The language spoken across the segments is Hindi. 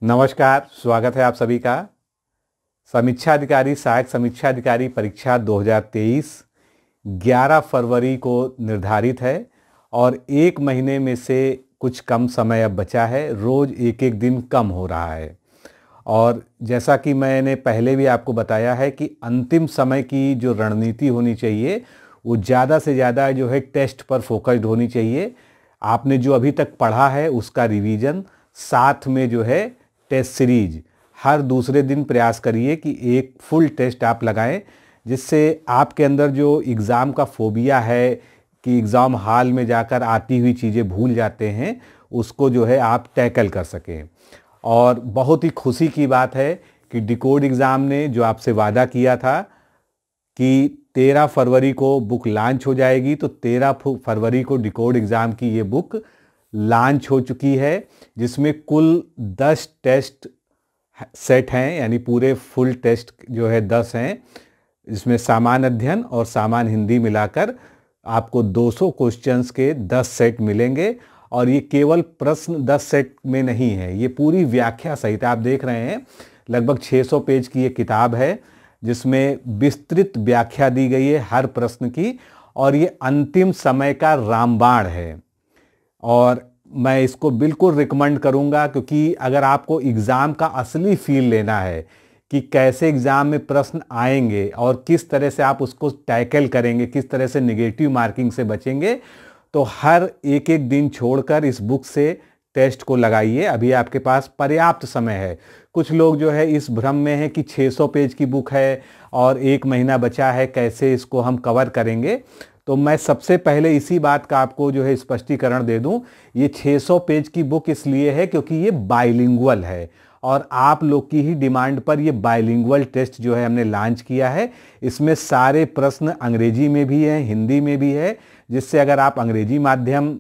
नमस्कार, स्वागत है आप सभी का। समीक्षा अधिकारी सहायक समीक्षा अधिकारी परीक्षा 2023 11 फरवरी को निर्धारित है और एक महीने में से कुछ कम समय अब बचा है। रोज़ एक एक दिन कम हो रहा है और जैसा कि मैंने पहले भी आपको बताया है कि अंतिम समय की जो रणनीति होनी चाहिए वो ज़्यादा से ज़्यादा जो है टेस्ट पर फोकस्ड होनी चाहिए। आपने जो अभी तक पढ़ा है उसका रिवीजन, साथ में जो है टेस्ट सीरीज हर दूसरे दिन प्रयास करिए कि एक फुल टेस्ट आप लगाएं, जिससे आपके अंदर जो एग्ज़ाम का फोबिया है कि एग्ज़ाम हॉल में जाकर आती हुई चीज़ें भूल जाते हैं, उसको जो है आप टैकल कर सकें। और बहुत ही खुशी की बात है कि डिकोड एग्ज़ाम ने जो आपसे वादा किया था कि 13 फरवरी को बुक लॉन्च हो जाएगी, तो 13 फरवरी को डिकोड एग्ज़ाम की ये बुक लॉन्च हो चुकी है, जिसमें कुल 10 टेस्ट सेट हैं, यानी पूरे फुल टेस्ट जो है 10 हैं। इसमें सामान्य अध्ययन और सामान्य हिंदी मिलाकर आपको 200 क्वेश्चंस के 10 सेट मिलेंगे। और ये केवल प्रश्न 10 सेट में नहीं है, ये पूरी व्याख्या सहित आप देख रहे हैं। लगभग 600 पेज की ये किताब है जिसमें विस्तृत व्याख्या दी गई है हर प्रश्न की, और ये अंतिम समय का रामबाण है। और मैं इसको बिल्कुल रिकमेंड करूंगा, क्योंकि अगर आपको एग्ज़ाम का असली फील लेना है कि कैसे एग्ज़ाम में प्रश्न आएंगे और किस तरह से आप उसको टैकल करेंगे, किस तरह से नेगेटिव मार्किंग से बचेंगे, तो हर एक एक दिन छोड़कर इस बुक से टेस्ट को लगाइए। अभी आपके पास पर्याप्त समय है। कुछ लोग जो है इस भ्रम में है कि 600 पेज की बुक है और एक महीना बचा है, कैसे इसको हम कवर करेंगे। तो मैं सबसे पहले इसी बात का आपको जो है स्पष्टीकरण दे दूं। ये 600 पेज की बुक इसलिए है क्योंकि ये बाइलिंगुअल है और आप लोग की ही डिमांड पर ये बाइलिंगुअल टेस्ट जो है हमने लॉन्च किया है। इसमें सारे प्रश्न अंग्रेजी में भी हैं, हिंदी में भी है, जिससे अगर आप अंग्रेजी माध्यम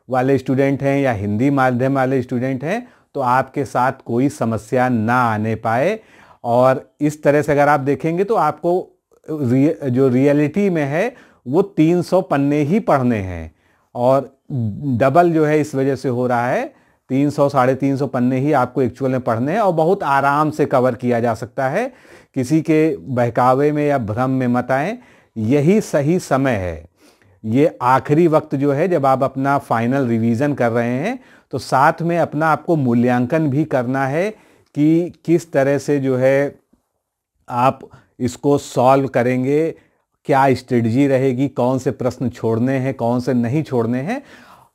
वाले स्टूडेंट हैं या हिंदी माध्यम वाले स्टूडेंट हैं तो आपके साथ कोई समस्या ना आने पाए। और इस तरह से अगर आप देखेंगे तो आपको जो रियलिटी में है वो 300 पन्ने ही पढ़ने हैं, और डबल जो है इस वजह से हो रहा है। 300 साढ़े 300 पन्ने ही आपको एक्चुअल में पढ़ने हैं और बहुत आराम से कवर किया जा सकता है। किसी के बहकावे में या भ्रम में मत आएं, यही सही समय है। ये आखिरी वक्त जो है जब आप अपना फाइनल रिवीजन कर रहे हैं, तो साथ में अपना आपको मूल्यांकन भी करना है कि किस तरह से जो है आप इसको सॉल्व करेंगे, क्या स्ट्रेटजी रहेगी, कौन से प्रश्न छोड़ने हैं, कौन से नहीं छोड़ने हैं।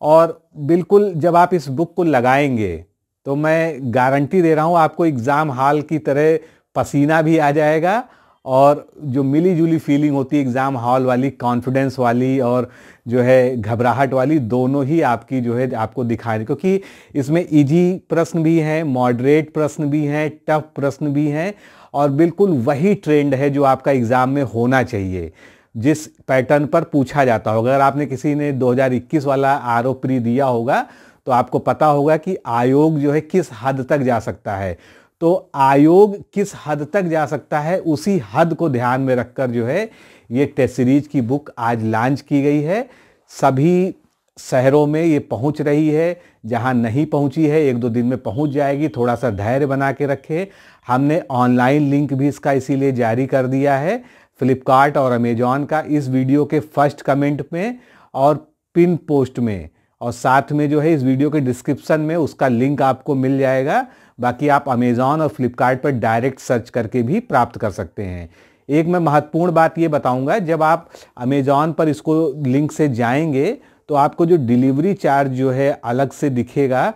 और बिल्कुल जब आप इस बुक को लगाएंगे तो मैं गारंटी दे रहा हूँ आपको एग्ज़ाम हॉल की तरह पसीना भी आ जाएगा, और जो मिली जुली फीलिंग होती है एग्ज़ाम हॉल वाली, कॉन्फिडेंस वाली और जो है घबराहट वाली, दोनों ही आपकी जो है आपको दिखाएं। क्योंकि इसमें इजी प्रश्न भी हैं, मॉडरेट प्रश्न भी हैं, टफ प्रश्न भी हैं, और बिल्कुल वही ट्रेंड है जो आपका एग्ज़ाम में होना चाहिए, जिस पैटर्न पर पूछा जाता होगा। अगर आपने किसी ने 2021 वाला आरओ प्री दिया होगा तो आपको पता होगा कि आयोग जो है किस हद तक जा सकता है। तो आयोग किस हद तक जा सकता है उसी हद को ध्यान में रखकर जो है ये टेस्ट सीरीज की बुक आज लॉन्च की गई है। सभी शहरों में ये पहुंच रही है, जहां नहीं पहुंची है 1-2 दिन में पहुंच जाएगी। थोड़ा सा धैर्य बना के रखें। हमने ऑनलाइन लिंक भी इसका इसीलिए जारी कर दिया है, फ्लिपकार्ट और अमेजॉन का, इस वीडियो के फर्स्ट कमेंट में और पिन पोस्ट में, और साथ में जो है इस वीडियो के डिस्क्रिप्शन में उसका लिंक आपको मिल जाएगा। बाकी आप अमेजॉन और फ्लिपकार्ट पर डायरेक्ट सर्च करके भी प्राप्त कर सकते हैं। एक मैं महत्वपूर्ण बात ये बताऊंगा, जब आप अमेजॉन पर इसको लिंक से जाएंगे तो आपको जो डिलीवरी चार्ज जो है अलग से दिखेगा,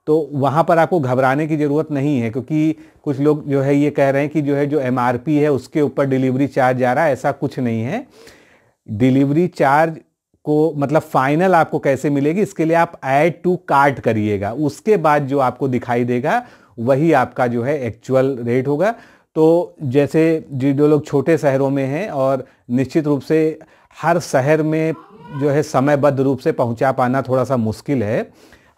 तो वहाँ पर आपको घबराने की ज़रूरत नहीं है, क्योंकि कुछ लोग जो है ये कह रहे हैं कि जो है जो एमआरपी है उसके ऊपर डिलीवरी चार्ज जा रहा है। ऐसा कुछ नहीं है। डिलीवरी चार्ज को मतलब फाइनल आपको कैसे मिलेगी, इसके लिए आप ऐड टू कार्ट करिएगा, उसके बाद जो आपको दिखाई देगा वही आपका जो है एक्चुअल रेट होगा। तो जैसे जो लोग छोटे शहरों में हैं, और निश्चित रूप से हर शहर में जो है समयबद्ध रूप से पहुंचा पाना थोड़ा सा मुश्किल है।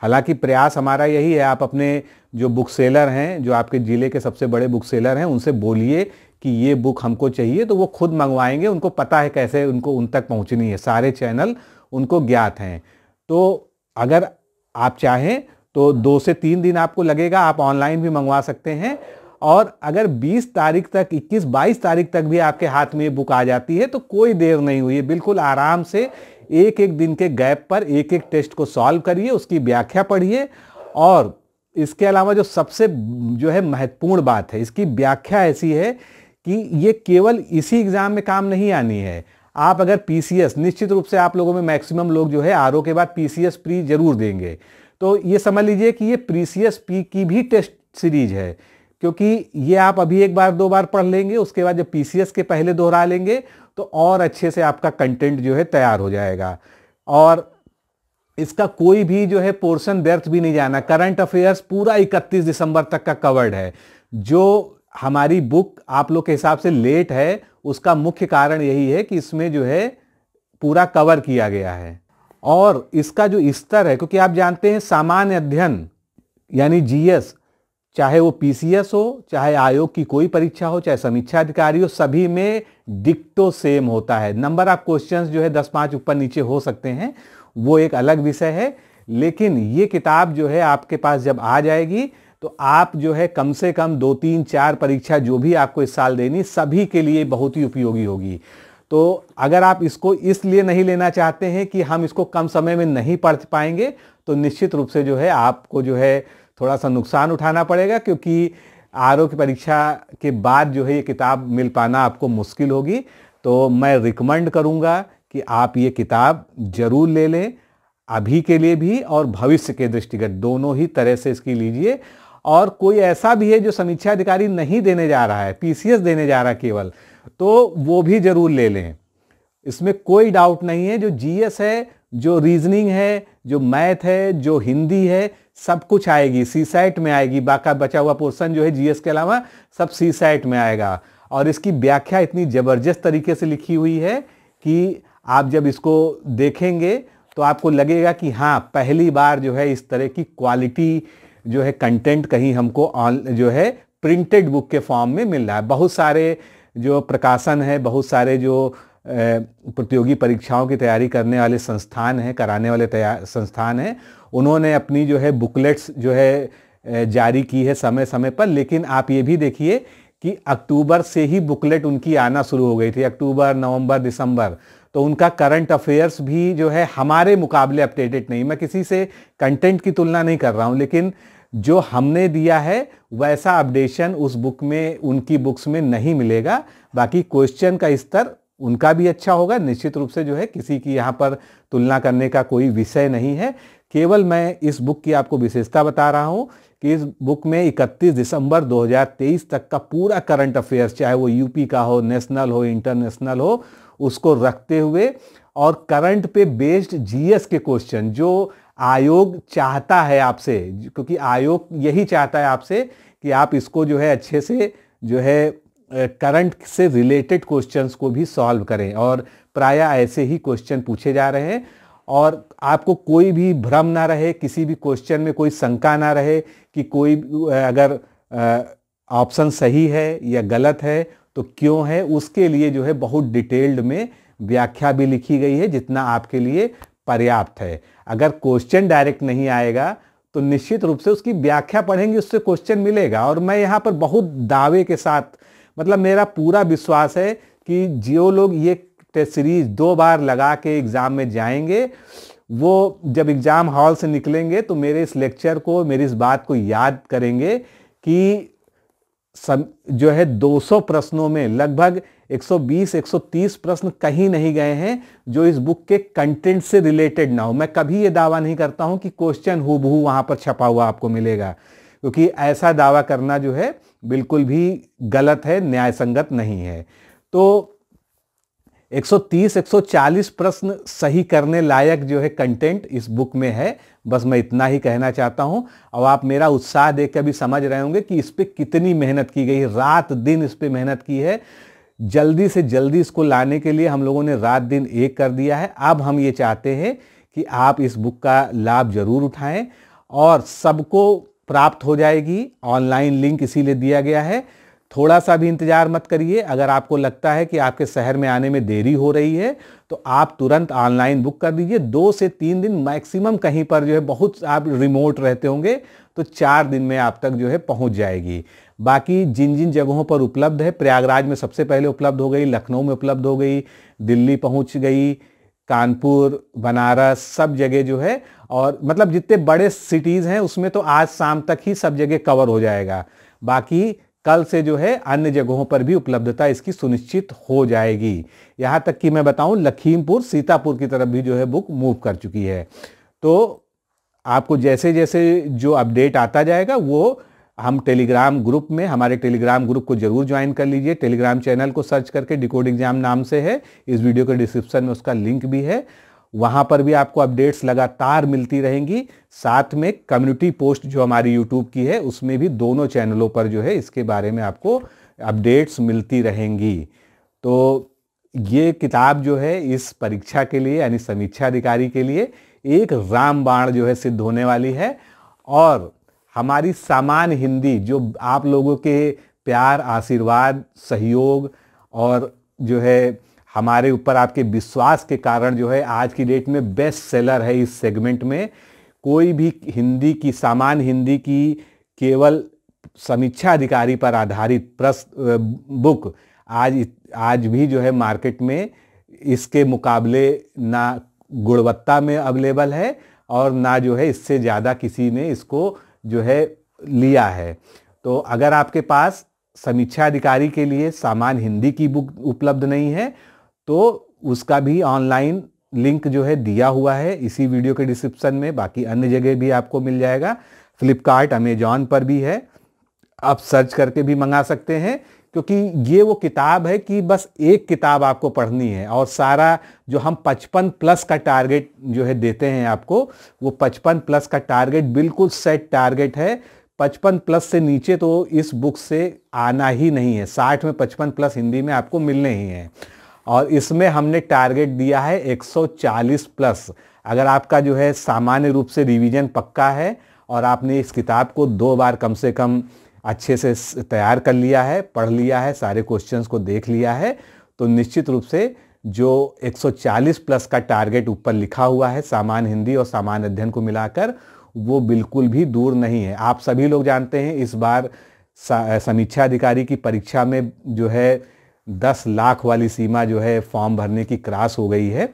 हालांकि प्रयास हमारा यही है, आप अपने जो बुक सेलर हैं, जो आपके ज़िले के सबसे बड़े बुक सेलर हैं, उनसे बोलिए कि ये बुक हमको चाहिए, तो वो खुद मंगवाएंगे। उनको पता है कैसे उनको उन तक पहुंचनी है, सारे चैनल उनको ज्ञात हैं। तो अगर आप चाहें तो 2 से 3 दिन आपको लगेगा, आप ऑनलाइन भी मंगवा सकते हैं। और अगर 20 तारीख तक, 21-22 तारीख तक भी आपके हाथ में ये बुक आ जाती है तो कोई देर नहीं हुई है, बिल्कुल आराम से एक एक दिन के गैप पर एक एक टेस्ट को सॉल्व करिए, उसकी व्याख्या पढ़िए। और इसके अलावा जो सबसे जो है महत्वपूर्ण बात है, इसकी व्याख्या ऐसी है कि ये केवल इसी एग्जाम में काम नहीं आनी है। आप अगर पीसीएस, निश्चित रूप से आप लोगों में मैक्सिमम लोग जो है आरओ के बाद पीसीएस प्री जरूर देंगे, तो ये समझ लीजिए कि ये पीसीएस प्री की भी टेस्ट सीरीज है, क्योंकि ये आप अभी 1 बार 2 बार पढ़ लेंगे, उसके बाद जब पीसीएस के पहले दोहरा लेंगे तो और अच्छे से आपका कंटेंट जो है तैयार हो जाएगा। और इसका कोई भी जो है पोर्शन व्यर्थ भी नहीं जाना। करंट अफेयर्स पूरा 31 दिसंबर तक का कवर्ड है। जो हमारी बुक आप लोग के हिसाब से लेट है, उसका मुख्य कारण यही है कि इसमें जो है पूरा कवर किया गया है। और इसका जो स्तर है, क्योंकि आप जानते हैं सामान्य अध्ययन यानी जीएस, चाहे वो पीसीएस हो, चाहे आयोग की कोई परीक्षा हो, चाहे समीक्षा अधिकारी हो, सभी में डिक्टो सेम होता है। नंबर ऑफ क्वेश्चंस जो है 10-5 ऊपर नीचे हो सकते हैं, वो एक अलग विषय है। लेकिन ये किताब जो है आपके पास जब आ जाएगी तो आप जो है कम से कम 2, 3, 4 परीक्षा जो भी आपको इस साल देनी, सभी के लिए बहुत ही उपयोगी होगी। तो अगर आप इसको इसलिए नहीं लेना चाहते हैं कि हम इसको कम समय में नहीं पढ़ पाएंगे, तो निश्चित रूप से जो है आपको जो है थोड़ा सा नुकसान उठाना पड़ेगा, क्योंकि आरओ की परीक्षा के बाद जो है ये किताब मिल पाना आपको मुश्किल होगी। तो मैं रिकमेंड करूंगा कि आप ये किताब जरूर ले लें, अभी के लिए भी और भविष्य के दृष्टिगत दोनों ही तरह से इसकी लीजिए। और कोई ऐसा भी है जो समीक्षा अधिकारी नहीं देने जा रहा है, पीसीएस देने जा रहा है केवल, तो वो भी जरूर ले लें, इसमें कोई डाउट नहीं है। जो जीएस है, जो रीजनिंग है, जो मैथ है, जो हिंदी है, सब कुछ आएगी, सीसैट में आएगी। बाका बचा हुआ पोर्शन जो है जीएस के अलावा सब सीसैट में आएगा। और इसकी व्याख्या इतनी जबरदस्त तरीके से लिखी हुई है कि आप जब इसको देखेंगे तो आपको लगेगा कि हाँ, पहली बार जो है इस तरह की क्वालिटी जो है कंटेंट कहीं हमको जो है प्रिंटेड बुक के फॉर्म में मिल रहा है। बहुत सारे जो प्रकाशन है, बहुत सारे जो प्रतियोगी परीक्षाओं की तैयारी करने वाले संस्थान हैं, कराने वाले संस्थान हैं, उन्होंने अपनी जो है बुकलेट्स जो है जारी की है समय समय पर। लेकिन आप ये भी देखिए कि अक्टूबर से ही बुकलेट उनकी आना शुरू हो गई थी, अक्टूबर, नवंबर, दिसंबर। तो उनका करंट अफेयर्स भी जो है हमारे मुकाबले अपडेटेड नहीं। मैं किसी से कंटेंट की तुलना नहीं कर रहा हूँ, लेकिन जो हमने दिया है वैसा अपडेशन उस बुक में, उनकी बुक्स में नहीं मिलेगा। बाकी क्वेश्चन का स्तर उनका भी अच्छा होगा, निश्चित रूप से जो है किसी की यहाँ पर तुलना करने का कोई विषय नहीं है। केवल मैं इस बुक की आपको विशेषता बता रहा हूँ कि इस बुक में 31 दिसंबर 2023 तक का पूरा करंट अफेयर्स, चाहे वो यूपी का हो, नेशनल हो, इंटरनेशनल हो, उसको रखते हुए और करंट पे बेस्ड जीएस के क्वेश्चन जो आयोग चाहता है आपसे, क्योंकि आयोग यही चाहता है आपसे कि आप इसको जो है अच्छे से जो है करंट से रिलेटेड क्वेश्चंस को भी सॉल्व करें। और प्रायः ऐसे ही क्वेश्चन पूछे जा रहे हैं और आपको कोई भी भ्रम ना रहे, किसी भी क्वेश्चन में कोई शंका ना रहे कि कोई अगर ऑप्शन सही है या गलत है तो क्यों है, उसके लिए जो है बहुत डिटेल्ड में व्याख्या भी लिखी गई है, जितना आपके लिए पर्याप्त है। अगर क्वेश्चन डायरेक्ट नहीं आएगा तो निश्चित रूप से उसकी व्याख्या पढ़ेंगे, उससे क्वेश्चन मिलेगा। और मैं यहाँ पर बहुत दावे के साथ, मतलब मेरा पूरा विश्वास है कि जो लोग ये टेस्ट सीरीज 2 बार लगा के एग्जाम में जाएंगे, वो जब एग्जाम हॉल से निकलेंगे तो मेरे इस लेक्चर को, मेरी इस बात को याद करेंगे कि जो है 200 प्रश्नों में लगभग 120-130 प्रश्न कहीं नहीं गए हैं जो इस बुक के कंटेंट से रिलेटेड ना हो। मैं कभी ये दावा नहीं करता हूं कि क्वेश्चन हूबहू वहां पर छपा हुआ आपको मिलेगा, क्योंकि ऐसा दावा करना जो है बिल्कुल भी गलत है, न्याय संगत नहीं है। तो 130-140 प्रश्न सही करने लायक जो है कंटेंट इस बुक में है। बस मैं इतना ही कहना चाहता हूं। और आप मेरा उत्साह देख कर भी समझ रहे होंगे कि इस पे कितनी मेहनत की गई, रात दिन इस पे मेहनत की है। जल्दी से जल्दी इसको लाने के लिए हम लोगों ने रात दिन एक कर दिया है। अब हम ये चाहते हैं कि आप इस बुक का लाभ जरूर उठाएं और सबको प्राप्त हो जाएगी। ऑनलाइन लिंक इसीलिए दिया गया है थोड़ा सा भी इंतजार मत करिए। अगर आपको लगता है कि आपके शहर में आने में देरी हो रही है तो आप तुरंत ऑनलाइन बुक कर दीजिए। 2 से 3 दिन मैक्सिमम, कहीं पर जो है बहुत आप रिमोट रहते होंगे तो 4 दिन में आप तक जो है पहुंच जाएगी। बाकी जिन जिन जगहों पर उपलब्ध है, प्रयागराज में सबसे पहले उपलब्ध हो गई, लखनऊ में उपलब्ध हो गई, दिल्ली पहुंच गई, कानपुर, बनारस, सब जगह जो है, और मतलब जितने बड़े सिटीज़ हैं उसमें तो आज शाम तक ही सब जगह कवर हो जाएगा। बाकी कल से जो है अन्य जगहों पर भी उपलब्धता इसकी सुनिश्चित हो जाएगी। यहाँ तक कि मैं बताऊं, लखीमपुर, सीतापुर की तरफ भी जो है बुक मूव कर चुकी है। तो आपको जैसे जैसे जो अपडेट आता जाएगा वो हम टेलीग्राम ग्रुप में, हमारे टेलीग्राम ग्रुप को जरूर ज्वाइन कर लीजिए। टेलीग्राम चैनल को सर्च करके डिकोड एग्जाम नाम से है, इस वीडियो के डिस्क्रिप्शन में उसका लिंक भी है। वहाँ पर भी आपको अपडेट्स लगातार मिलती रहेंगी। साथ में कम्युनिटी पोस्ट जो हमारी यूट्यूब की है उसमें भी दोनों चैनलों पर जो है इसके बारे में आपको अपडेट्स मिलती रहेंगी। तो ये किताब जो है इस परीक्षा के लिए, यानी समीक्षा अधिकारी के लिए एक रामबाण जो है सिद्ध होने वाली है। और हमारी सामान्य हिंदी, जो आप लोगों के प्यार, आशीर्वाद, सहयोग और जो है हमारे ऊपर आपके विश्वास के कारण जो है आज की डेट में बेस्ट सेलर है इस सेगमेंट में। कोई भी हिंदी की, सामान्य हिंदी की केवल समीक्षा अधिकारी पर आधारित प्रश्न बुक आज भी जो है मार्केट में इसके मुकाबले ना गुणवत्ता में अवेलेबल है और ना जो है इससे ज़्यादा किसी ने इसको जो है लिया है। तो अगर आपके पास समीक्षा अधिकारी के लिए सामान्य हिंदी की बुक उपलब्ध नहीं है तो उसका भी ऑनलाइन लिंक जो है दिया हुआ है इसी वीडियो के डिस्क्रिप्शन में। बाकी अन्य जगह भी आपको मिल जाएगा, फ्लिपकार्ट, अमेजॉन पर भी है, आप सर्च करके भी मंगा सकते हैं। क्योंकि ये वो किताब है कि बस एक किताब आपको पढ़नी है और सारा जो हम 55 प्लस का टारगेट जो है देते हैं आपको, वो 55 प्लस का टारगेट बिल्कुल सेट टारगेट है। 55 प्लस से नीचे तो इस बुक से आना ही नहीं है। 60 में 55 प्लस हिंदी में आपको मिलने ही हैं। और इसमें हमने टारगेट दिया है 140 प्लस। अगर आपका जो है सामान्य रूप से रिवीजन पक्का है और आपने इस किताब को 2 बार कम से कम अच्छे से तैयार कर लिया है, पढ़ लिया है, सारे क्वेश्चंस को देख लिया है, तो निश्चित रूप से जो 140 प्लस का टारगेट ऊपर लिखा हुआ है सामान्य हिंदी और सामान्य अध्ययन को मिलाकर, वो बिल्कुल भी दूर नहीं है। आप सभी लोग जानते हैं इस बार समीक्षा अधिकारी की परीक्षा में जो है 10 लाख वाली सीमा जो है फॉर्म भरने की क्रॉस हो गई है।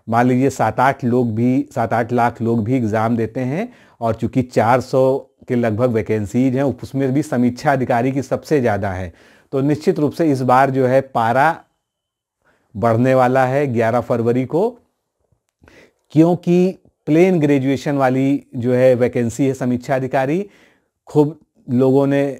मान लीजिए 7-8 लाख लोग भी एग्ज़ाम देते हैं और चूंकि 400 के लगभग वैकेंसीज हैं, उसमें भी समीक्षा अधिकारी की सबसे ज़्यादा है। तो निश्चित रूप से इस बार जो है पारा बढ़ने वाला है 11 फरवरी को, क्योंकि प्लेन ग्रेजुएशन वाली जो है वैकेंसी है समीक्षा अधिकारी, खूब लोगों ने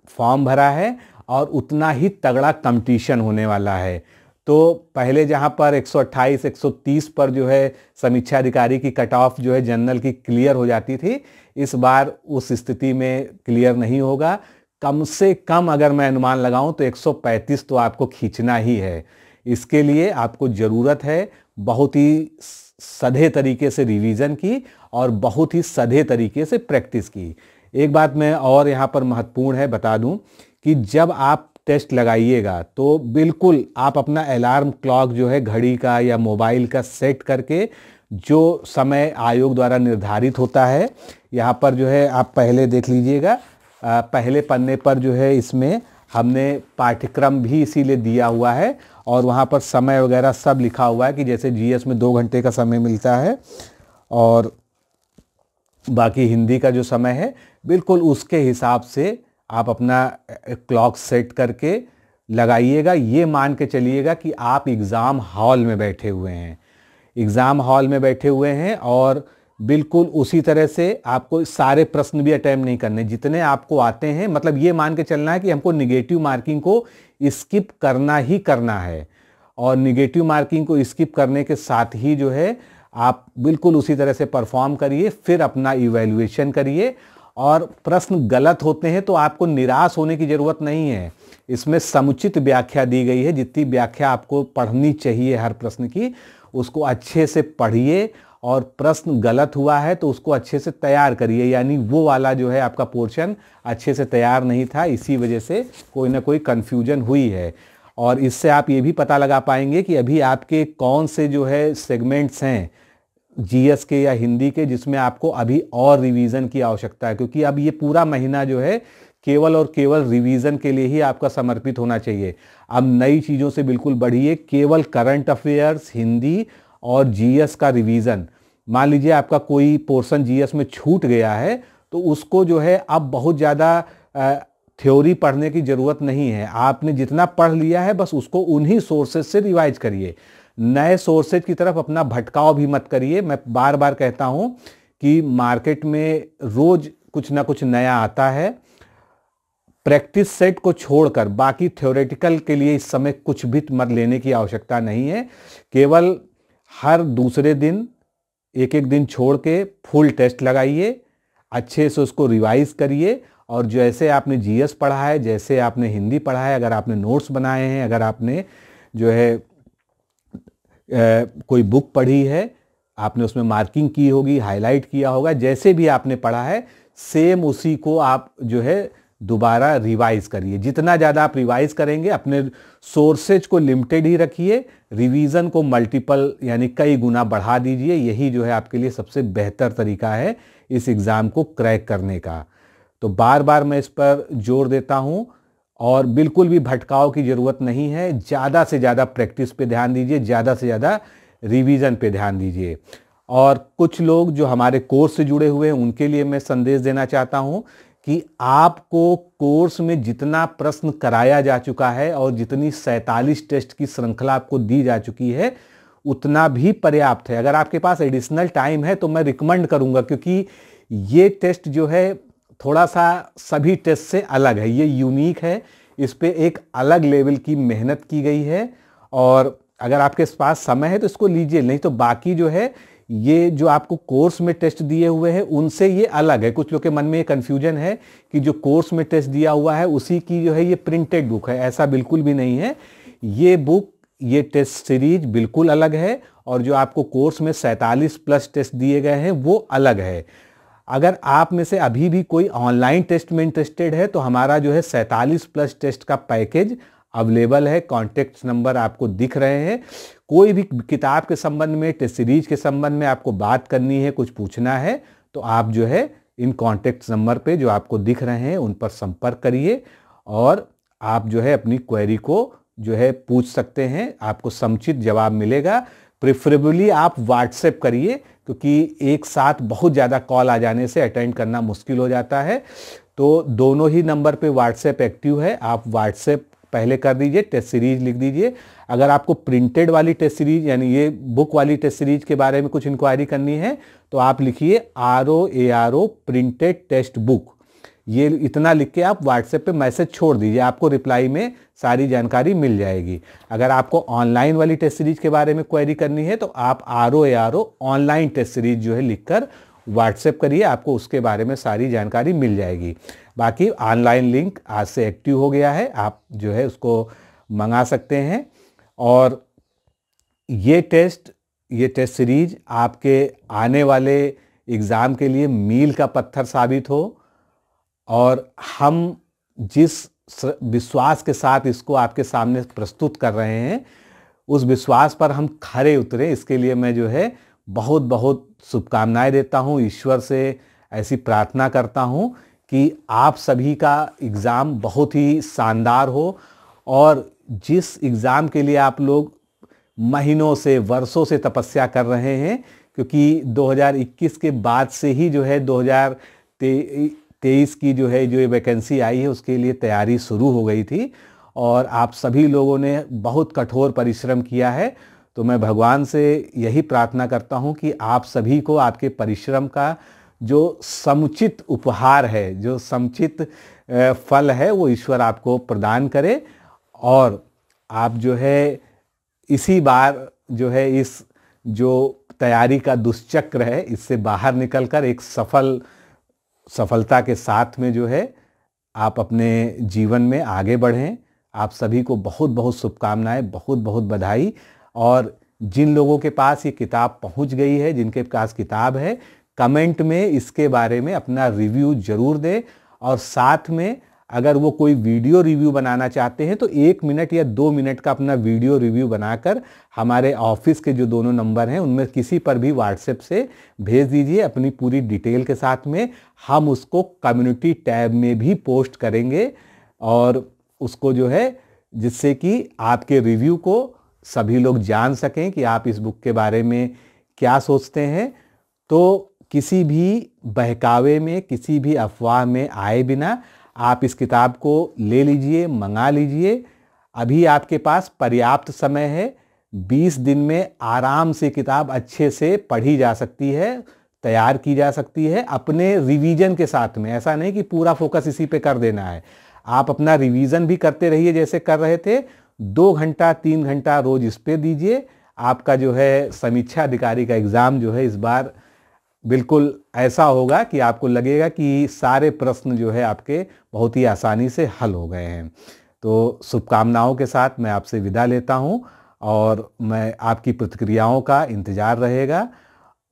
फॉर्म भरा है और उतना ही तगड़ा कंपटीशन होने वाला है। तो पहले जहां पर 128, 130 पर जो है समीक्षा अधिकारी की कट ऑफ जो है जनरल की क्लियर हो जाती थी, इस बार उस स्थिति में क्लियर नहीं होगा। कम से कम अगर मैं अनुमान लगाऊं तो 135 तो आपको खींचना ही है। इसके लिए आपको ज़रूरत है बहुत ही सधे तरीके से रिवीजन की और बहुत ही सधे तरीके से प्रैक्टिस की। एक बात मैं और यहाँ पर महत्वपूर्ण है बता दूं कि जब आप टेस्ट लगाइएगा तो बिल्कुल आप अपना अलार्म क्लॉक जो है घड़ी का या मोबाइल का सेट करके, जो समय आयोग द्वारा निर्धारित होता है, यहाँ पर जो है आप पहले देख लीजिएगा, पहले पन्ने पर जो है इसमें हमने पाठ्यक्रम भी इसीलिए दिया हुआ है और वहाँ पर समय वगैरह सब लिखा हुआ है कि जैसे जीएस में 2 घंटे का समय मिलता है और बाकी हिंदी का जो समय है बिल्कुल उसके हिसाब से आप अपना क्लॉक सेट करके लगाइएगा। ये मान के चलिएगा कि आप एग्ज़ाम हॉल में बैठे हुए हैं, एग्ज़ाम हॉल में बैठे हुए हैं और बिल्कुल उसी तरह से आपको सारे प्रश्न भी अटेम्प्ट नहीं करने जितने आपको आते हैं। मतलब ये मान के चलना है कि हमको निगेटिव मार्किंग को स्किप करना ही करना है और निगेटिव मार्किंग को स्किप करने के साथ ही जो है आप बिल्कुल उसी तरह से परफॉर्म करिए, फिर अपना इवैल्यूएशन करिए। और प्रश्न गलत होते हैं तो आपको निराश होने की ज़रूरत नहीं है, इसमें समुचित व्याख्या दी गई है। जितनी व्याख्या आपको पढ़नी चाहिए हर प्रश्न की, उसको अच्छे से पढ़िए और प्रश्न गलत हुआ है तो उसको अच्छे से तैयार करिए, यानी वो वाला जो है आपका पोर्शन अच्छे से तैयार नहीं था, इसी वजह से कोई ना कोई कन्फ्यूजन हुई है। और इससे आप ये भी पता लगा पाएंगे कि अभी आपके कौन से जो है सेगमेंट्स हैं जीएस के या हिंदी के जिसमें आपको अभी और रिवीजन की आवश्यकता है, क्योंकि अब ये पूरा महीना जो है केवल और केवल रिवीजन के लिए ही आपका समर्पित होना चाहिए। अब नई चीज़ों से बिल्कुल बढ़िए, केवल करंट अफेयर्स, हिंदी और जीएस का रिवीजन। मान लीजिए आपका कोई पोर्शन जीएस में छूट गया है तो उसको जो है अब बहुत ज़्यादा थ्योरी पढ़ने की ज़रूरत नहीं है, आपने जितना पढ़ लिया है बस उसको उन्हीं सोर्सेज से रिवाइज करिए, नए सोर्सेज की तरफ अपना भटकाव भी मत करिए। मैं बार बार कहता हूँ कि मार्केट में रोज़ कुछ ना कुछ नया आता है, प्रैक्टिस सेट को छोड़कर बाकी थ्योरेटिकल के लिए इस समय कुछ भी मत लेने की आवश्यकता नहीं है। केवल हर दूसरे दिन एक एक दिन छोड़ के फुल टेस्ट लगाइए, अच्छे से उसको रिवाइज करिए, और जैसे आपने जीएस पढ़ा है, जैसे आपने हिंदी पढ़ा है, अगर आपने नोट्स बनाए हैं, अगर आपने जो है कोई बुक पढ़ी है, आपने उसमें मार्किंग की होगी, हाईलाइट किया होगा, जैसे भी आपने पढ़ा है सेम उसी को आप जो है दोबारा रिवाइज करिए। जितना ज़्यादा आप रिवाइज करेंगे, अपने सोर्सेज को लिमिटेड ही रखिए, रिवीजन को मल्टीपल यानी कई गुना बढ़ा दीजिए। यही जो है आपके लिए सबसे बेहतर तरीका है इस एग्ज़ाम को क्रैक करने का। तो बार बार मैं इस पर जोर देता हूँ, और बिल्कुल भी भटकाव की ज़रूरत नहीं है। ज़्यादा से ज़्यादा प्रैक्टिस पे ध्यान दीजिए, ज़्यादा से ज़्यादा रिवीजन पे ध्यान दीजिए। और कुछ लोग जो हमारे कोर्स से जुड़े हुए हैं उनके लिए मैं संदेश देना चाहता हूँ कि आपको कोर्स में जितना प्रश्न कराया जा चुका है और जितनी 47 टेस्ट की श्रृंखला आपको दी जा चुकी है उतना भी पर्याप्त है। अगर आपके पास एडिशनल टाइम है तो मैं रिकमेंड करूँगा, क्योंकि ये टेस्ट जो है थोड़ा सा सभी टेस्ट से अलग है, ये यूनिक है, इस पे एक अलग लेवल की मेहनत की गई है। और अगर आपके पास समय है तो इसको लीजिए, नहीं तो बाकी जो है ये जो आपको कोर्स में टेस्ट दिए हुए हैं उनसे ये अलग है। कुछ लोग के मन में ये कन्फ्यूजन है कि जो कोर्स में टेस्ट दिया हुआ है उसी की जो है ये प्रिंटेड बुक है, ऐसा बिल्कुल भी नहीं है। ये बुक, ये टेस्ट सीरीज बिल्कुल अलग है, और जो आपको कोर्स में 47+ टेस्ट दिए गए हैं वो अलग है। अगर आप में से अभी भी कोई ऑनलाइन टेस्ट में इंटरेस्टेड है तो हमारा जो है 47+ टेस्ट का पैकेज अवेलेबल है। कॉन्टेक्ट नंबर आपको दिख रहे हैं। कोई भी किताब के संबंध में, टेस्ट सीरीज के संबंध में आपको बात करनी है, कुछ पूछना है, तो आप जो है इन कॉन्टेक्ट नंबर पे जो आपको दिख रहे हैं उन पर संपर्क करिए, और आप जो है अपनी क्वेरी को जो है पूछ सकते हैं, आपको समुचित जवाब मिलेगा। प्रेफरेबली आप व्हाट्सएप करिए, क्योंकि एक साथ बहुत ज़्यादा कॉल आ जाने से अटेंड करना मुश्किल हो जाता है। तो दोनों ही नंबर पे व्हाट्सएप एक्टिव है, आप व्हाट्सएप पहले कर दीजिए, टेस्ट सीरीज लिख दीजिए। अगर आपको प्रिंटेड वाली टेस्ट सीरीज यानी ये बुक वाली टेस्ट सीरीज के बारे में कुछ इंक्वायरी करनी है तो आप लिखिए ROARO प्रिंटेड टेस्ट बुक, ये इतना लिख के आप व्हाट्सएप पे मैसेज छोड़ दीजिए, आपको रिप्लाई में सारी जानकारी मिल जाएगी। अगर आपको ऑनलाइन वाली टेस्ट सीरीज के बारे में क्वेरी करनी है तो आप ROARO ऑनलाइन टेस्ट सीरीज जो है लिखकर व्हाट्सएप करिए, आपको उसके बारे में सारी जानकारी मिल जाएगी। बाकी ऑनलाइन लिंक आज से एक्टिव हो गया है, आप जो है उसको मंगा सकते हैं। और ये टेस्ट सीरीज आपके आने वाले एग्ज़ाम के लिए मील का पत्थर साबित हो, और हम जिस विश्वास के साथ इसको आपके सामने प्रस्तुत कर रहे हैं उस विश्वास पर हम खरे उतरे, इसके लिए मैं जो है बहुत बहुत शुभकामनाएं देता हूं। ईश्वर से ऐसी प्रार्थना करता हूं कि आप सभी का एग्ज़ाम बहुत ही शानदार हो, और जिस एग्ज़ाम के लिए आप लोग महीनों से, वर्षों से तपस्या कर रहे हैं, क्योंकि 2021 के बाद से ही जो है 2023 की जो है जो वैकेंसी आई है उसके लिए तैयारी शुरू हो गई थी, और आप सभी लोगों ने बहुत कठोर परिश्रम किया है। तो मैं भगवान से यही प्रार्थना करता हूं कि आप सभी को आपके परिश्रम का जो समुचित उपहार है, जो समुचित फल है, वो ईश्वर आपको प्रदान करे, और आप जो है इसी बार जो है इस जो तैयारी का दुष्चक्र है इससे बाहर निकलकर एक सफलता के साथ में जो है आप अपने जीवन में आगे बढ़ें। आप सभी को बहुत बहुत शुभकामनाएं, बहुत बहुत बधाई। और जिन लोगों के पास ये किताब पहुंच गई है, जिनके पास किताब है, कमेंट में इसके बारे में अपना रिव्यू जरूर दें। और साथ में अगर वो कोई वीडियो रिव्यू बनाना चाहते हैं तो 1 मिनट या 2 मिनट का अपना वीडियो रिव्यू बनाकर हमारे ऑफिस के जो दोनों नंबर हैं उनमें किसी पर भी व्हाट्सएप से भेज दीजिए अपनी पूरी डिटेल के साथ में। हम उसको कम्युनिटी टैब में भी पोस्ट करेंगे और उसको जो है जिससे कि आपके रिव्यू को सभी लोग जान सकें कि आप इस बुक के बारे में क्या सोचते हैं। तो किसी भी बहकावे में, किसी भी अफवाह में आए बिना आप इस किताब को ले लीजिए, मंगा लीजिए। अभी आपके पास पर्याप्त समय है, 20 दिन में आराम से किताब अच्छे से पढ़ी जा सकती है, तैयार की जा सकती है अपने रिवीजन के साथ में। ऐसा नहीं कि पूरा फोकस इसी पे कर देना है, आप अपना रिवीजन भी करते रहिए जैसे कर रहे थे। 2 घंटा 3 घंटा रोज इस पे दीजिए। आपका जो है समीक्षा अधिकारी का एग्ज़ाम जो है इस बार बिल्कुल ऐसा होगा कि आपको लगेगा कि सारे प्रश्न जो है आपके बहुत ही आसानी से हल हो गए हैं। तो शुभकामनाओं के साथ मैं आपसे विदा लेता हूं और मैं आपकी प्रतिक्रियाओं का इंतज़ार रहेगा।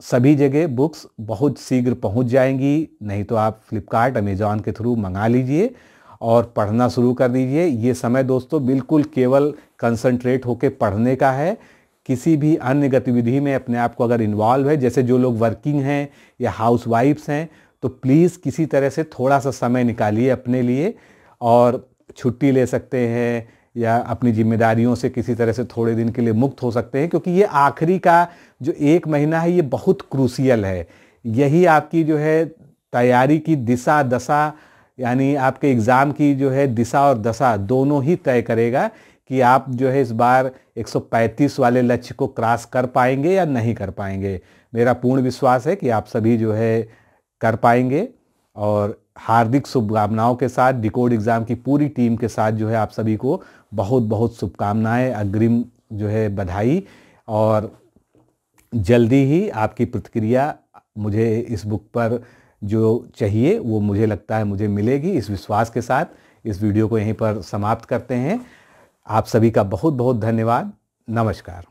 सभी जगह बुक्स बहुत शीघ्र पहुंच जाएंगी, नहीं तो आप फ्लिपकार्ट, अमेज़ॉन के थ्रू मंगा लीजिए और पढ़ना शुरू कर दीजिए। ये समय दोस्तों बिल्कुल केवल कंसंट्रेट होकर पढ़ने का है। किसी भी अन्य गतिविधि में अपने आप को अगर इन्वॉल्व है, जैसे जो लोग वर्किंग हैं या हाउसवाइफ्स हैं, तो प्लीज़ किसी तरह से थोड़ा सा समय निकालिए अपने लिए और छुट्टी ले सकते हैं या अपनी जिम्मेदारियों से किसी तरह से थोड़े दिन के लिए मुक्त हो सकते हैं, क्योंकि ये आखिरी का जो 1 महीना है ये बहुत क्रूशियल है। यही आपकी जो है तैयारी की दिशा दशा, यानी आपके एग्ज़ाम की जो है दिशा और दशा दोनों ही तय करेगा कि आप जो है इस बार 135 वाले लक्ष्य को क्रॉस कर पाएंगे या नहीं कर पाएंगे। मेरा पूर्ण विश्वास है कि आप सभी जो है कर पाएंगे और हार्दिक शुभकामनाओं के साथ डिकोड एग्ज़ाम की पूरी टीम के साथ जो है आप सभी को बहुत बहुत शुभकामनाएं, अग्रिम जो है बधाई। और जल्दी ही आपकी प्रतिक्रिया मुझे इस बुक पर जो चाहिए वो मुझे लगता है मुझे मिलेगी। इस विश्वास के साथ इस वीडियो को यहीं पर समाप्त करते हैं। आप सभी का बहुत बहुत धन्यवाद। नमस्कार।